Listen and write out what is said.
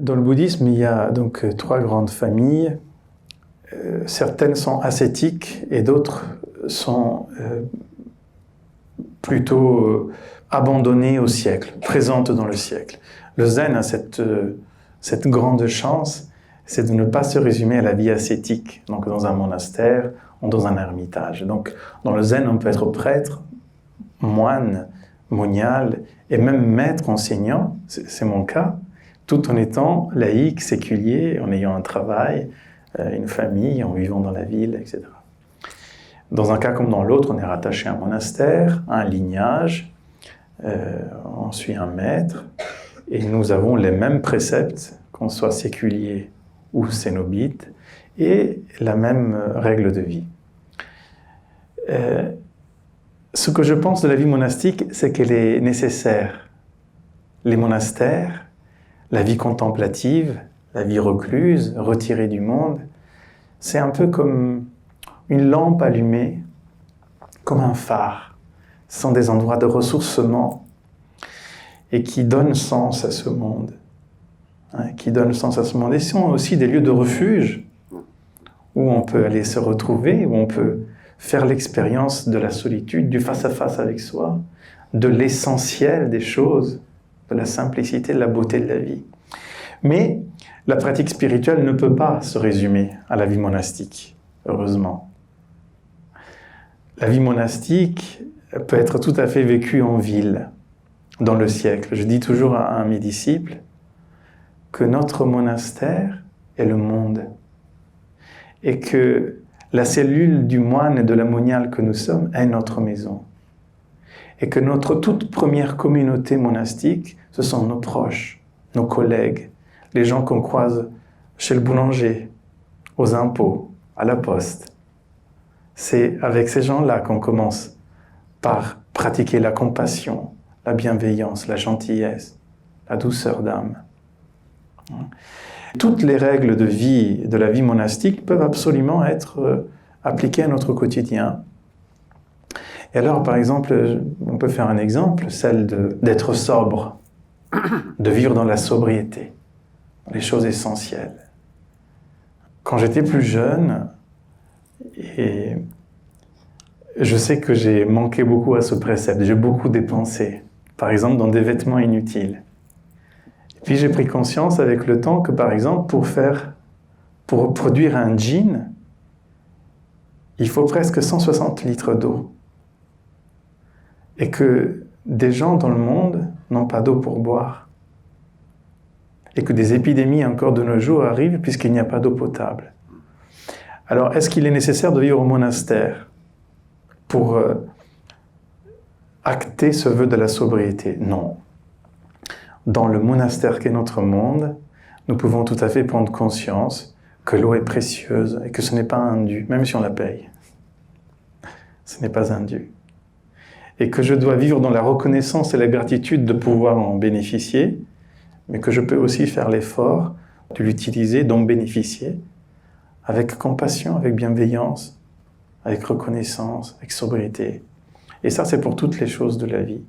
Dans le bouddhisme, il y a donc trois grandes familles. Certaines sont ascétiques et d'autres sont plutôt abandonnées au siècle, présentes dans le siècle. Le zen a cette grande chance, c'est de ne pas se résumer à la vie ascétique, donc dans un monastère ou dans un ermitage. Donc dans le zen, on peut être prêtre, moine, monial et même maître enseignant, c'est mon cas, tout en étant laïque, séculier, en ayant un travail, une famille, en vivant dans la ville, etc. Dans un cas comme dans l'autre, on est rattaché à un monastère, à un lignage, on suit un maître, et nous avons les mêmes préceptes, qu'on soit séculier ou cénobite, et la même règle de vie. Ce que je pense de la vie monastique, c'est qu'elle est nécessaire. Les monastères, la vie contemplative, la vie recluse, retirée du monde, c'est un peu comme une lampe allumée, comme un phare. Ce sont des endroits de ressourcement et qui donnent sens à ce monde. Qui donnent sens à ce monde. Et ce sont aussi des lieux de refuge où on peut aller se retrouver, où on peut faire l'expérience de la solitude, du face-à-face avec soi, de l'essentiel des choses, de la simplicité, de la beauté de la vie. Mais la pratique spirituelle ne peut pas se résumer à la vie monastique, heureusement. La vie monastique peut être tout à fait vécue en ville, dans le siècle. Je dis toujours à mes disciples que notre monastère est le monde et que la cellule du moine et de la moniale que nous sommes est notre maison. Et que notre toute première communauté monastique, ce sont nos proches, nos collègues, les gens qu'on croise chez le boulanger, aux impôts, à la poste. C'est avec ces gens-là qu'on commence par pratiquer la compassion, la bienveillance, la gentillesse, la douceur d'âme. Toutes les règles de vie, de la vie monastique, peuvent absolument être appliquées à notre quotidien. Et alors, par exemple, on peut faire un exemple, celle d'être sobre, de vivre dans la sobriété, les choses essentielles. Quand j'étais plus jeune, et je sais que j'ai manqué beaucoup à ce précepte, j'ai beaucoup dépensé, par exemple dans des vêtements inutiles. Puis j'ai pris conscience avec le temps que, par exemple, pour produire un jean, il faut presque 160 litres d'eau. Et que des gens dans le monde n'ont pas d'eau pour boire. Et que des épidémies encore de nos jours arrivent puisqu'il n'y a pas d'eau potable. Alors, est-ce qu'il est nécessaire de vivre au monastère pour acter ce vœu de la sobriété? Non. Dans le monastère qu'est notre monde, nous pouvons tout à fait prendre conscience que l'eau est précieuse et que ce n'est pas un dû, même si on la paye. Ce n'est pas un dû. Et que je dois vivre dans la reconnaissance et la gratitude de pouvoir en bénéficier, mais que je peux aussi faire l'effort de l'utiliser, d'en bénéficier, avec compassion, avec bienveillance, avec reconnaissance, avec sobriété. Et ça, c'est pour toutes les choses de la vie.